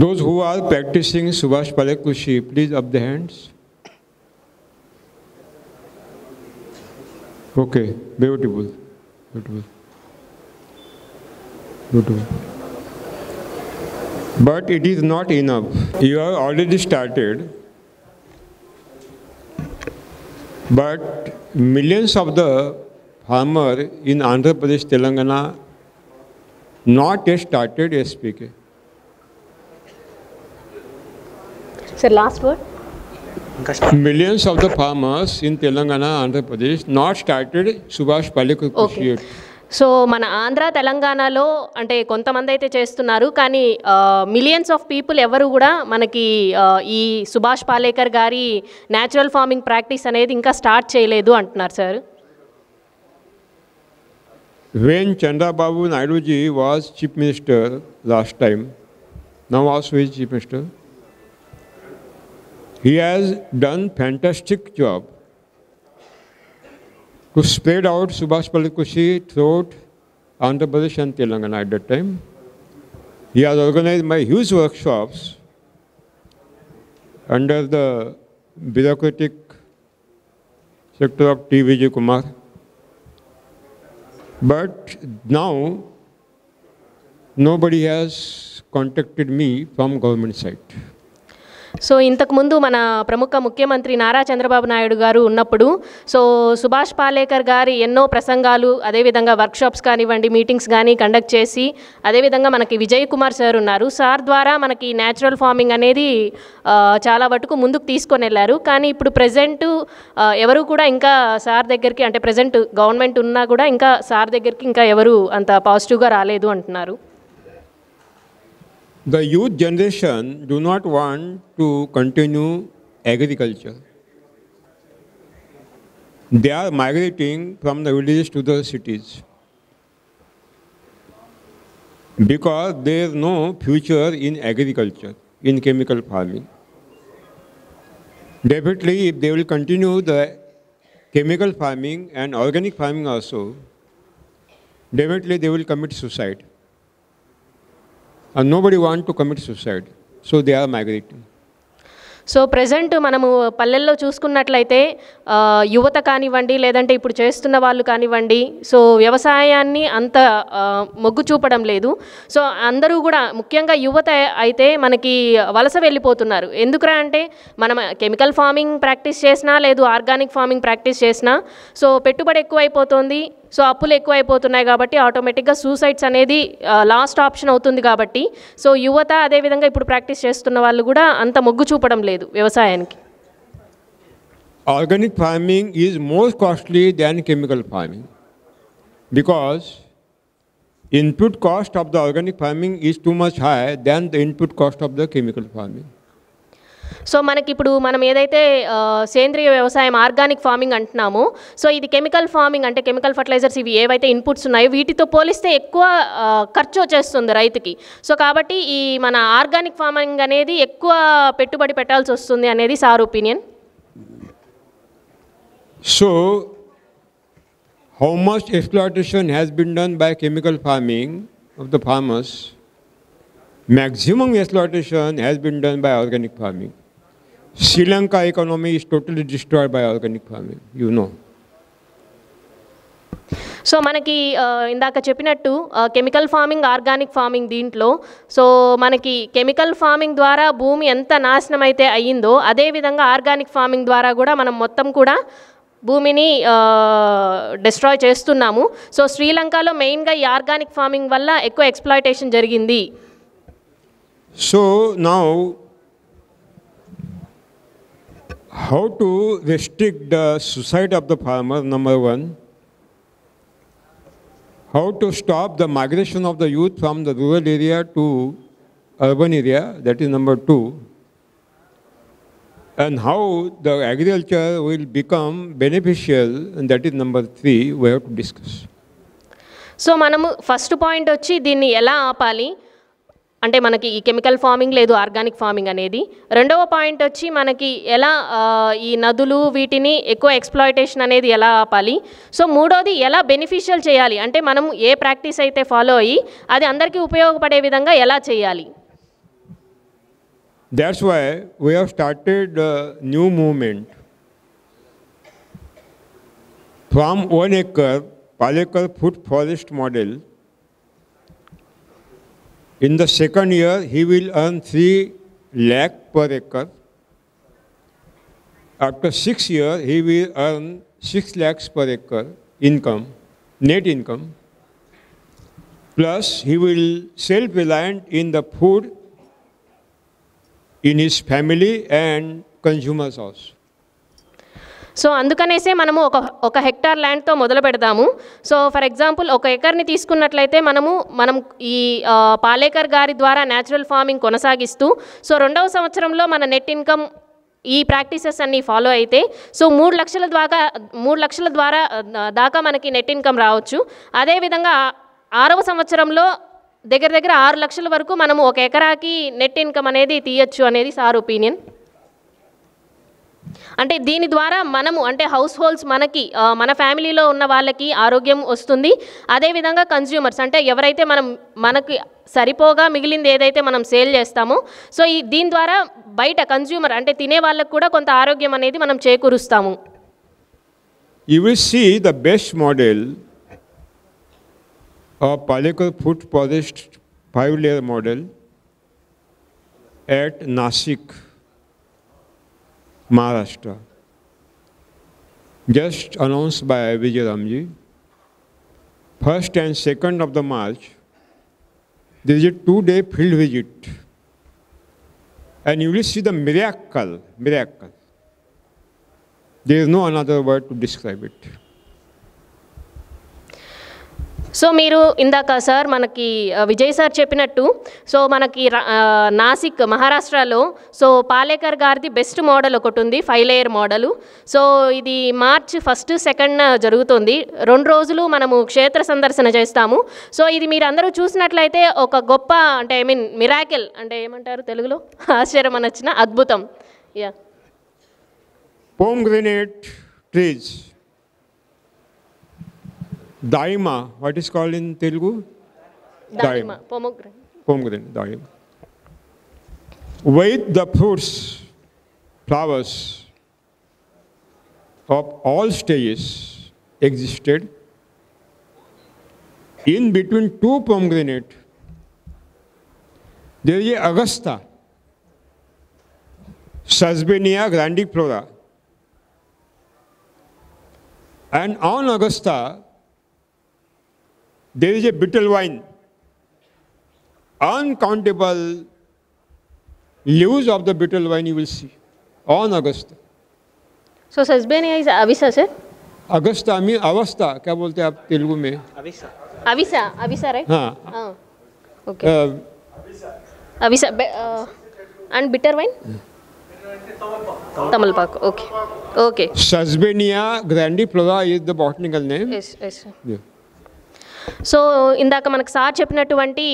Those who are practicing Subhash Palek Krishi, please up the hands. Okay, beautiful. Beautiful. Beautiful. But it is not enough. You have already started. But millions of the farmers in Andhra Pradesh, Telangana, not yet started SPK. Sir, last word. Millions of the farmers in Telangana, Andhra Pradesh, not started Subhash Palek Krishi. Okay. So మన ఆంధ్ర తెలంగాణలో అంటే కొంతమంది అయితే చేస్తున్నారు, కానీ millions of people ఎవరు కూడా మనకి ఈ సుభాష్ పాలేకర్ గారి న్యాచురల్ ఫార్మింగ్ ప్రాక్టీస్ అనేది ఇంకా స్టార్ట్ చేయలేదు అంటున్నారు sir. When Chandrababu Naidu ji was Chief Minister last time, now also he is Chief Minister, he has done fantastic job to spread out Subhash Palek Krishi throughout Andhra Pradesh and Telangana at that time. He has organized my huge workshops under the bureaucratic sector of T. Vijay Kumar. But now, nobody has contacted me from government side. So ఇంతకుముందు మన ప్రముఖ ముఖ్యమంత్రి నారా చంద్రబాబు నాయుడు గారు ఉన్నప్పుడు so Subhash Palekar గారి ఎన్నో ప్రసంగాలు, అదేవిధంగా వర్క్షాప్స్ కానివ్వండి, మీటింగ్స్ కానీ కండక్ట్ చేసి, అదేవిధంగా మనకి విజయ్ కుమార్ సార్ ఉన్నారు, సార్ ద్వారా మనకి న్యాచురల్ ఫార్మింగ్ అనేది చాలా మటుకు ముందుకు తీసుకొని వెళ్ళారు. కానీ ఇప్పుడు ప్రజెంట్ ఎవరు కూడా ఇంకా సార్ దగ్గరికి, అంటే ప్రజెంట్ గవర్నమెంట్ ఉన్నా కూడా ఇంకా సార్ దగ్గరికి ఇంకా ఎవరు అంత పాజిటివ్గా రాలేదు అంటున్నారు. The youth generation do not want to continue agriculture. They are migrating from the villages to the cities because there is no future in agriculture, in chemical farming. Definitely, if they will continue the chemical farming and organic farming also, definitely they will commit suicide. And nobody wants to commit suicide, so they are migrating. So present మనము పల్లెల్లో చూసుకున్నట్లయితే యువత కానివ్వండి, లేదంటే ఇప్పుడు చేస్తున్న వాళ్ళు కానివ్వండి, సో వ్యవసాయాన్ని అంత మొగ్గు చూపడం లేదు. సో అందరూ కూడా ముఖ్యంగా యువత అయితే మనకి వలస వెళ్ళిపోతున్నారు. ఎందుకురా అంటే మనం కెమికల్ ఫార్మింగ్ ప్రాక్టీస్ చేసినా, లేదు ఆర్గానిక్ ఫార్మింగ్ ప్రాక్టీస్ చేసినా, సో పెట్టుబడి ఎక్కువైపోతుంది, సో అప్పులు ఎక్కువైపోతున్నాయి, కాబట్టి ఆటోమేటిక్గా సూసైడ్స్ అనేది లాస్ట్ ఆప్షన్ అవుతుంది. కాబట్టి సో యువత అదేవిధంగా ఇప్పుడు ప్రాక్టీస్ చేస్తున్న వాళ్ళు కూడా అంత మొగ్గు చూపడం లేదు వ్యవసాయానికి. Organic farming is more costly than chemical farming because input cost of the organic farming is too much higher than the input cost of the chemical farming. So మనకి ఇప్పుడు మనం ఏదైతే సేంద్రియ వ్యవసాయం ఆర్గానిక్ ఫార్మింగ్ అంటున్నామో, సో ఇది chemical farming అంటే chemical fertilisers ఇవి ఏవైతే ఇన్పుట్స్ ఉన్నాయో వీటితో పోలిస్తే ఎక్కువ ఖర్చు వచ్చేస్తుంది రైతుకి. సో కాబట్టి ఈ మన ఆర్గానిక్ ఫార్మింగ్ అనేది ఎక్కువ పెట్టుబడి పెట్టాల్సి వస్తుంది అనేది sir opinion. So, how much exploitation has been done by chemical farming of the farmers? Maximum exploitation has been done by organic farming. Sri Lanka economy is totally destroyed by organic farming, you know. So మనకి ఇందాక చెప్పినట్టు chemical farming, organic farming దీంట్లో so మనకి chemical farming ద్వారా భూమి ఎంత నాశనం అయితే అయ్యిందో, అదేవిధంగా ఆర్గానిక్ ఫార్మింగ్ ద్వారా కూడా మనం మొత్తం కూడా భూమిని డిస్ట్రాయ్ చేస్తున్నాము. సో శ్రీలంకలో మెయిన్గా ఈ ఆర్గానిక్ ఫార్మింగ్ వల్ల ఎక్కువ ఎక్స్ప్లాయిటేషన్ జరిగింది. So now, how to restrict the suicide of the farmer, number one. How to stop the migration of the youth from the rural area to urban area, that is number two. And how the agriculture will become beneficial, and that is number three, we have to discuss. So మనము first point వచ్చి దీన్ని ఎలా ఆపాలి అంటే మనకి ఈ chemical farming లేదు organic farming అనేది. రెండవ పాయింట్ వచ్చి మనకి ఎలా ఈ నదులు వీటిని ఎక్కువ ఎక్స్ప్లాయిటేషన్ అనేది ఎలా ఆపాలి. సో మూడోది ఎలా బెనిఫిషియల్ చేయాలి అంటే మనం ఏ ప్రాక్టీస్ అయితే ఫాలో అయ్యి అది అందరికీ ఉపయోగపడే విధంగా ఎలా చేయాలి. That's why we have started a new movement. From 1 acre, Palekar food forest model, in the second year, he will earn 3 lakh per acre. After 6 years, he will earn 6 lakhs per acre income, net income. Plus, he will self-reliant in the food in his family and consumers also. So అందుకనేసే మనము ఒక hectare ల్యాండ్తో మొదలు పెడదాము. So for example ఒక ఎకర్ని తీసుకున్నట్లయితే మనం ఈ పాలేకర్ గారి ద్వారా న్యాచురల్ ఫార్మింగ్ కొనసాగిస్తూ సో 2వ సంవత్సరంలో మన నెట్ ఇన్కమ్ ఈ ప్రాక్టీసెస్ అన్నీ ఫాలో అయితే సో 3 లక్షల ద్వారా దాకా మనకి నెట్ ఇన్కమ్ రావచ్చు. అదేవిధంగా 6వ సంవత్సరంలో దగ్గర 6 లక్షల వరకు మనము ఒక ఎకరాకి నెట్ ఇన్కమ్ అనేది తీయచ్చు అనేది సార్ ఒపీనియన్. అంటే దీని ద్వారా మనము అంటే హౌస్ హోల్డ్స్ మన ఫ్యామిలీలో ఉన్న వాళ్ళకి ఆరోగ్యం వస్తుంది. అదేవిధంగా కన్జ్యూమర్స్ అంటే ఎవరైతే మనకి సరిపోగా మిగిలింది ఏదైతే మనం సేల్ చేస్తామో సో దీని ద్వారా బయట కన్జ్యూమర్ అంటే తినే వాళ్ళకు కూడా కొంత ఆరోగ్యం అనేది మనం చేకూరుస్తాము. You will see the best model of Palekar food forest 5-layer model at Nasik, Maharashtra, just announced by Vijay Ramji. 1st and 2nd of the March, there is a 2-day field visit, and you will see the miracle. There is no another word to describe it. So మీరు ఇందాక sir మనకి Vijay sir చెప్పినట్టు so మనకి నాసిక్ మహారాష్ట్రలో so Palekar గారిది best model ఒకటి ఉంది 5-లేయర్ model. So ఇది మార్చ్ 1, 2 జరుగుతుంది. 2 రోజులు మనము క్షేత్ర సందర్శన చేస్తాము. సో ఇది మీరు అందరూ చూసినట్లయితే ఒక గొప్ప అంటే మిరాకిల్ అంటే ఏమంటారు తెలుగులో ఆశ్చర్యం అనొచ్చిన అద్భుతం. Yeah Pomegranate trees. Daima, what is called in Telugu? దానిమ్మ Pomegranate, daima. With the fruits, flowers of all stages existed. In between 2 pomegranate, there is Augusta, Sesbania grandiflora. And on Augusta, there is a betel vine. Uncountable leaves of the betel vine you will see on Augusta. So Sesbania is Avisa, sir? Augusta means अवस्था क्या बोलते हैं आप तेलुगु में? Avisa, right? हाँ. Okay. Avisa and bitter wine? Tamalpak. Okay. Sesbania grandiflora is the botanical name. Yes. Yeah. So ఇందాక మనకు sir చెప్పినటువంటి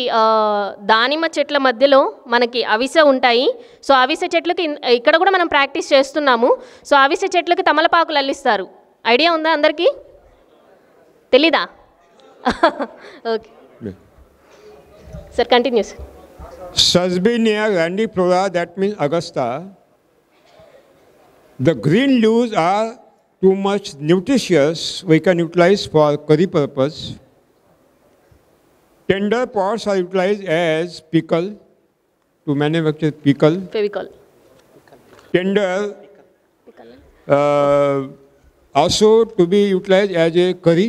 దానిమ్మ చెట్ల మధ్యలో మనకి అవిసె ఉంటాయి. సో అవిసె చెట్లకి ఇక్కడ కూడా మనం ప్రాక్టీస్ చేస్తున్నాము. సో అవిసె చెట్లకి తమలపాకులు అల్లిస్తారు. ఐడియా ఉందా అందరికీ? తెలీదా? Okay sir continue sir. Sesbania grandiflora, that means Augusta. The green leaves are too much nutritious. We can utilize for curry purpose. Tender parts are utilized as pickle, to manufacture pickle. Fevicol. Tender also to be utilized as a curry.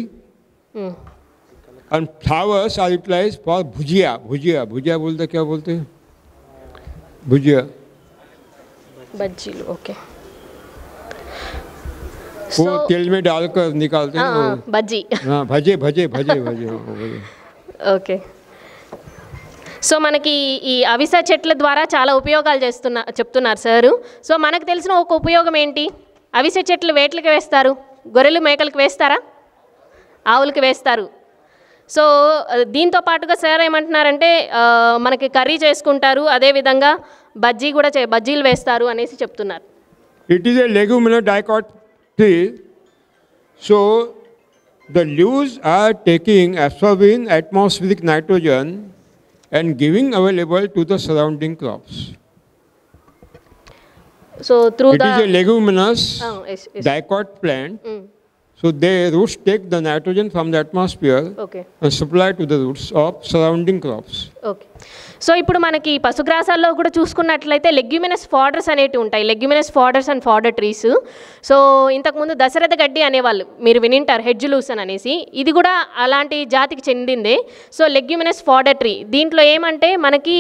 And flowers are utilized for bhujia. बोलते क्या बोलते हैं? भुजिया. బజ్జీలు. Okay. वो तेल में डालकर निकालते हैं वो. బజ్జీ. हाँ भजे. ఓకే. సో మనకి ఈ అవిసె చెట్ల ద్వారా చాలా ఉపయోగాలు చెప్తున్నారు సారు. సో మనకు తెలిసిన ఒక ఉపయోగం ఏంటి? అవిసె చెట్లు వేట్లకి వేస్తారు, గొర్రెలు మేకలకు వేస్తారా, ఆవులకి వేస్తారు. సో దీంతో పాటుగా సార్ ఏమంటున్నారంటే మనకి కర్రీ చేసుకుంటారు, అదేవిధంగా బజ్జీలు వేస్తారు అనేసి చెప్తున్నారు. It is a leguminous dicot tree. So the leaves are absorbing atmospheric nitrogen and giving available to the surrounding crops. So through It is a leguminous yes. dicot plant. So the roots take the nitrogen from the atmosphere Okay. and supply to the roots of surrounding crops. Okay. So ఇప్పుడు మనకి పశుగ్రాసాల్లో కూడా చూసుకున్నట్లయితే leguminous fodders అనేటివి ఉంటాయి. Leguminous fodders and fodder trees. So ఇంతకుముందు దశరథ గడ్డి అనేవాళ్ళు, మీరు వినింటారు, హెడ్జ్ లూసన్ అనేసి. ఇది కూడా అలాంటి జాతికి చెందిందే. సో లెగ్యుమినస్ ఫాడర్ ట్రీ, దీంట్లో ఏమంటే మనకి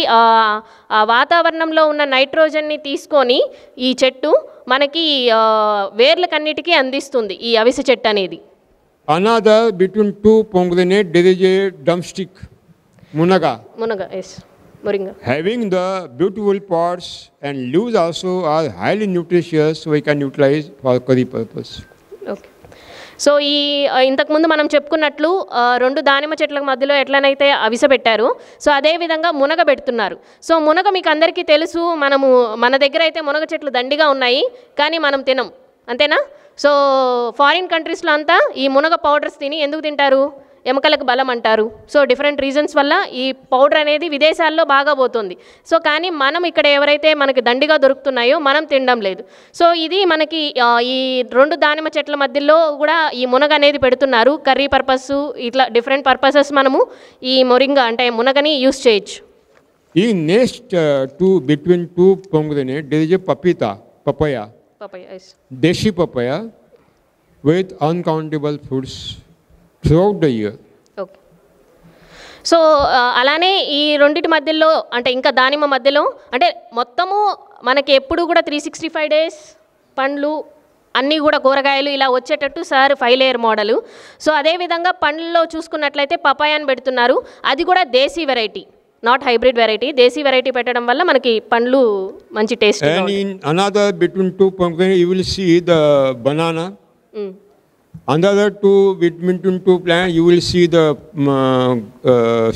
వాతావరణంలో ఉన్న నైట్రోజన్ని తీసుకొని ఈ చెట్టు మనకి వేర్లకన్నిటికీ అందిస్తుంది ఈ అవిసె చెట్టు అనేది. Another between two pomegranate there is a drumstick, munaga. మునగ, yes, మురింగ. Having the beautiful pods and leaves also are highly nutritious, so we can utilize for curry purpose. Okay. So ఈ ఇంతకుముందు మనం చెప్పుకున్నట్లు రెండు దానిమ్మ చెట్ల మధ్యలో ఎట్లనైతే అవిసె పెట్టారు, సో అదేవిధంగా మునగ పెడుతున్నారు. సో మునగ మీకు అందరికీ తెలుసు, మన దగ్గర అయితే మునగ చెట్లు దండిగా ఉన్నాయి, కానీ మనం తినం, అంతేనా? సో ఫారిన్ కంట్రీస్లో అంతా ఈ మునగ పౌడర్స్ తిని ఎందుకు తింటారు? ఎముకలకు బలం అంటారు. సో డిఫరెంట్ రీజన్స్ వల్ల ఈ పౌడర్ అనేది విదేశాల్లో బాగా పోతుంది. సో కానీ మనం ఇక్కడ ఎవరైతే మనకి దండిగా దొరుకుతున్నాయో మనం తినడం లేదు. సో ఇది మనకి ఈ రెండు దానిమ్మ చెట్ల మధ్యలో కూడా ఈ మునగ అనేది పెడుతున్నారు. కర్రీ పర్పస్, ఇట్లా డిఫరెంట్ పర్పసెస్ మనము ఈ మొరింగ అంటే మునగని యూస్ చేయొచ్చు. In next between two pomegranate there is a papaya. Deshi papaya with uncountable fruits throughout the year. Okay. So అలానే ఈ రెండింటి మధ్యలో అంటే ఇంకా దానిమ్మ మధ్యలో అంటే మొత్తము మనకి ఎప్పుడు కూడా 365 days పండ్లు అన్నీ కూడా కూరగాయలు ఇలా వచ్చేటట్టు సార్ 5 లేయర్ మోడలు. సో అదేవిధంగా పండ్లలో చూసుకున్నట్లయితే పపాయాని పెడుతున్నారు. అది కూడా desi variety, not hybrid variety. Desi variety పెట్టడం వల్ల మనకి పండ్లు మంచి taste. And in another between two pomegranate you will see the banana. Another between two plants you will see the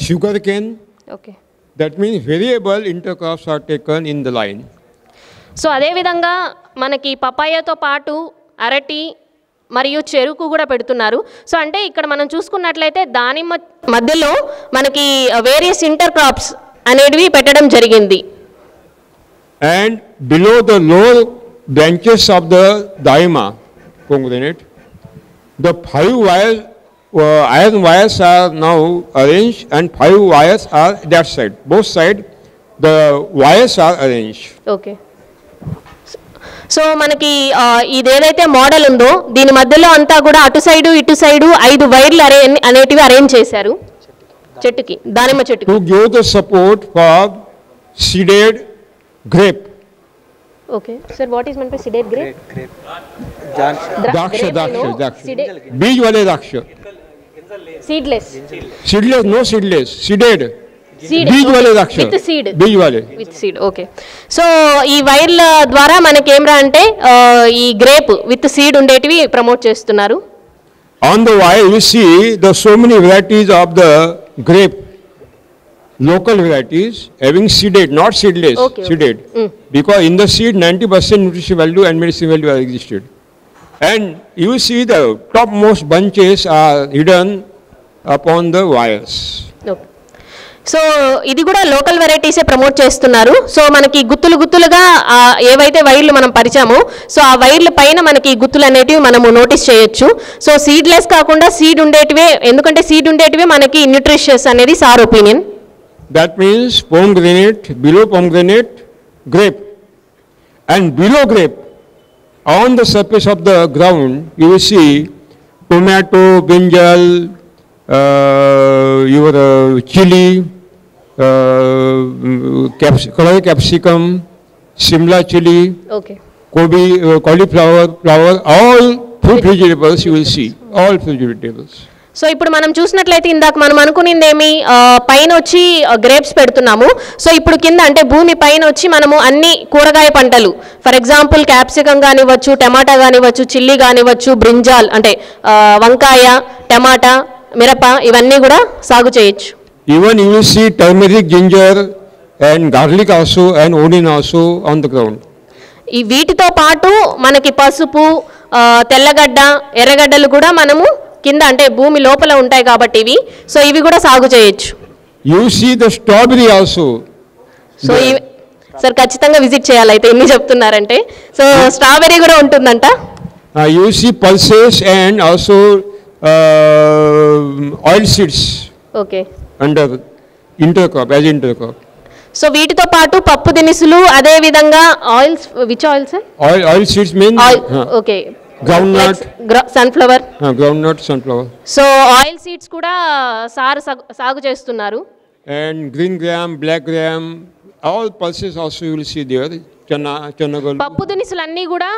sugar cane. Okay. That means variable intercrops are taken in the line. So అదేవిధంగా మనకి పపాయాతో పాటు అరటి మరియు చెరుకు కూడా పెడుతున్నారు. So అంటే ఇక్కడ మనం చూసుకున్నట్లయితే దానిమ్మ మధ్యలో మనకి వేరియస్ ఇంటర్ క్రాప్స్ అనేటివి పెట్టడం జరిగింది. And below the lower branches of the daima pomegranate, the 5 iron wires are now arranged and 5 wires are that side. Both side the wires are arranged. Okay. So మనకి ఇదేదైతే model ఉందో దీని మధ్యలో అంతా కూడా అటు సైడు ఇటు సైడు 5 వైర్లు అనేటివి అరేంజ్ చేశారు చెట్టుకి, దానిమ్మ చెట్టుకి. To give the support for seeded grape. Okay sir, what is meant by seeded grape? Daksha. Beej wale daksha. Seedless. Seedless, no seedless. Seeded. Seed. Beej wale daksha. With seed. Beej wale. With seed. Okay. So ఈ వైర్ల ద్వారా మనకేమరా అంటే ఈ grape with seed ఉండేటివి promote చేస్తున్నారు. On the wire you see the so many varieties of the grape, local varieties having seeded, not seedless. Okay. Seeded. Because in the seed 90% nutrition value and medicine value are existed. And you see the topmost bunches are hidden upon the wires. Okay. So ఇది కూడా local వెరైటీసే promote చేస్తున్నారు. So మనకి గుత్తులుగా ఏవైతే వైర్లు మనం పరిచామో so ఆ వైర్ల పైన మనకి గుత్తులు అనేటివి మనము నోటీస్ చేయొచ్చు. సో సీడ్లెస్ కాకుండా సీడ్ ఉండేటివే, ఎందుకంటే సీడ్ ఉండేటివే మనకి న్యూట్రిషియస్ అనేది sir opinion. That means pomegranate, below pomegranate, grape. And below grape, on the surface of the ground, you will see tomato, brinjal, your chili, capsicum, Simla chili, okay. Kobe, cauliflower, all fruit vegetables you will see, all fruit vegetables. So ఇప్పుడు మనం చూసినట్లయితే ఇందాక మనం అనుకునింది ఏమి, పైన వచ్చి grapes పెడుతున్నాము. So ఇప్పుడు కింద అంటే భూమి పైన వచ్చి మనము అన్ని కూరగాయ పంటలు, ఫర్ ఎగ్జాంపుల్ క్యాప్సికమ్ కానివ్వచ్చు, టమాటా కానివ్వచ్చు, చిల్లీ కానివ్వచ్చు, బ్రింజాల్ అంటే వంకాయ, టమాటా, మిరప ఇవన్నీ కూడా సాగు చేయొచ్చు. Even you will see turmeric, ginger and garlic also and onion also on the ground. ఈ వీటితో పాటు మనకి పసుపు, తెల్లగడ్డ, ఎర్రగడ్డలు కూడా మనము కింద అంటే భూమి లోపల ఉంటాయి కాబట్టి ఇవి, సో ఇవి కూడా సాగు చేయొచ్చు. You see the strawberry also. So sir ఖచ్చితంగా విజిట్ చేయాలి అయితే ఎన్ని చెప్తున్నారంటే. సో స్ట్రాబెర్రీ కూడా ఉంటుందంట. You see pulses and also oil seeds okay. under intercrop, as intercrop. So వీటితో పాటు పప్పు దినుసులు, అదే విధంగా oils, which oils? Oil seeds mean okay, groundnut, sunflower. groundnut, sunflower. So oil seeds కూడా సాగు చేస్తున్నారు. And green gram, black gram, all pulses also you will see there. Chana gol. పప్పు దినుసులన్నీ కూడా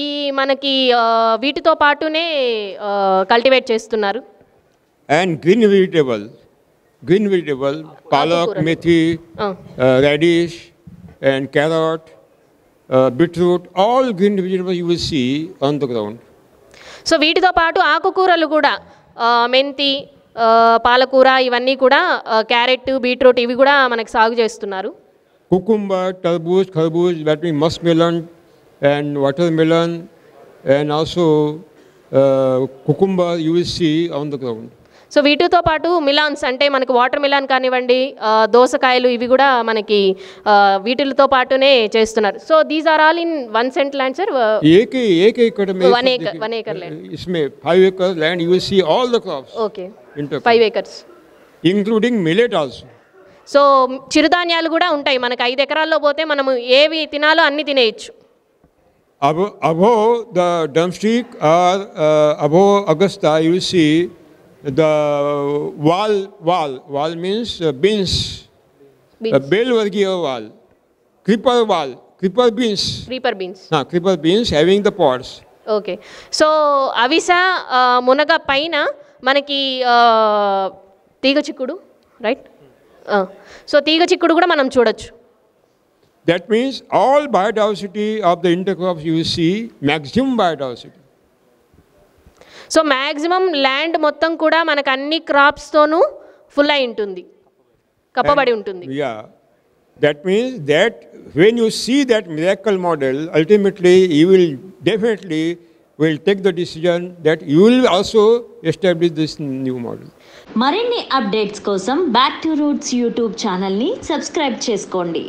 ఈ మనకి వీటితో పాటునే కల్టివేట్ చేస్తున్నారు. And green vegetable, palak, methi, radish, and carrot, beetroot, all green vegetables you will see on the ground. So వీటితో పాటు ఆకుకూరలు కూడా మెంతి, పాలకూర, ఇవన్నీ కూడా క్యారెట్, బీట్రూట్ ఇవి కూడా మనకి సాగు చేస్తున్నారు. Cucumber, tarbooj, kharbooj, that means muskmelon and watermelon, and also cucumber you will see on the ground. So వీటితో పాటు మిలాన్స్ అంటే మనకు వాటర్ మిలాన్ కానివ్వండి, దోసకాయలు, ఇవి కూడా మనకి వీటితో పాటునే చేస్తున్నారు. So these are all in 1 cent land, sir. एक एकड़ में 1 acre land. इसमें 5 acres land you will see all the crops. Okay, 5 acres including millet also. So చిరుధాన్యాలు కూడా ఉంటాయి. మనకు 5 ఎకరాల్లో పోతే మనము ఏవి తినాలో అన్ని తినేయచ్చు. Above the drumstick or above Augusta you will see the wall means beans. Bell vargiya wall, creeper beans, creeper beans having the pods. Okay. So అవిస, మునగ పైన మనకి తీగ చిక్కుడు, రైట్? సో తీగ చిక్కుడు కూడా మనం చూడొచ్చు. That means all biodiversity of the intercrops you will see maximum biodiversity. So maximum land మొత్తం కూడా మనకు అన్ని క్రాప్స్తోనూ ఫుల్ అయి ఉంటుంది, కప్పబడి ఉంటుంది. Yeah, that means that when you see that miracle model, ultimately you will definitely take the decision that you will also establish this new model. మరిన్ని updates కోసం బ్యాక్ టు రూట్స్ యూట్యూబ్ ఛానల్ని subscribe చేసుకోండి.